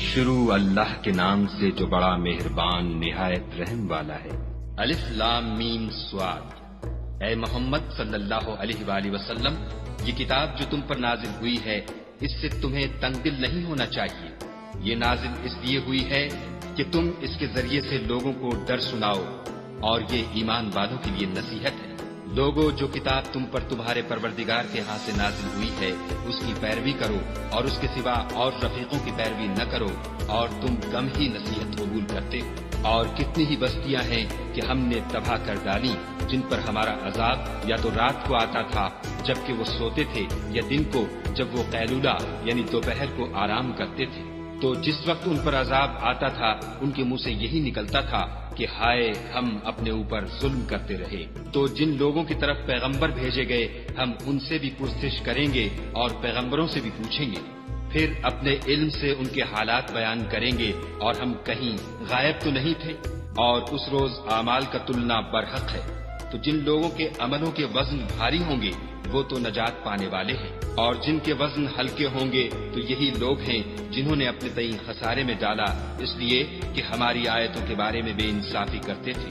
شروع اللہ کے نام سے جو بڑا مہربان نہایت رحم والا ہے۔ الف لام میم صاد۔ اے محمد صلی اللہ علیہ وآلہ وسلم، یہ کتاب جو تم پر نازل ہوئی ہے اس سے تمہیں تنگ دل نہیں ہونا چاہیے۔ یہ نازل اس لیے ہوئی ہے کہ تم اس کے ذریعے سے لوگوں کو ڈر سناؤ، اور یہ ایمان والوں کے لیے نصیحت ہے۔ لوگو، جو کتاب تم پر تمہارے پروردگار کے ہاتھ سے نازل ہوئی ہے اس کی پیروی کرو، اور اس کے سوا اور رفیقوں کی پیروی نہ کرو، اور تم کم ہی نصیحت قبول کرتے ہو۔ اور کتنی ہی بستیاں ہیں کہ ہم نے تباہ کر ڈالی، جن پر ہمارا عذاب یا تو رات کو آتا تھا جبکہ وہ سوتے تھے، یا دن کو جب وہ قیلولہ یعنی دوپہر کو آرام کرتے تھے۔ تو جس وقت ان پر عذاب آتا تھا ان کے منہ سے یہی نکلتا تھا کہ ہائے، ہم اپنے اوپر ظلم کرتے رہے۔ تو جن لوگوں کی طرف پیغمبر بھیجے گئے ہم ان سے بھی پرسش کریں گے اور پیغمبروں سے بھی پوچھیں گے، پھر اپنے علم سے ان کے حالات بیان کریں گے، اور ہم کہیں غائب تو نہیں تھے۔ اور اس روز اعمال کا تلنا برحق ہے، تو جن لوگوں کے عملوں کے وزن بھاری ہوں گے وہ تو نجات پانے والے ہیں، اور جن کے وزن ہلکے ہوں گے تو یہی لوگ ہیں جنہوں نے اپنے تئیں خسارے میں ڈالا، اس لیے کہ ہماری آیتوں کے بارے میں بے انصافی کرتے تھے۔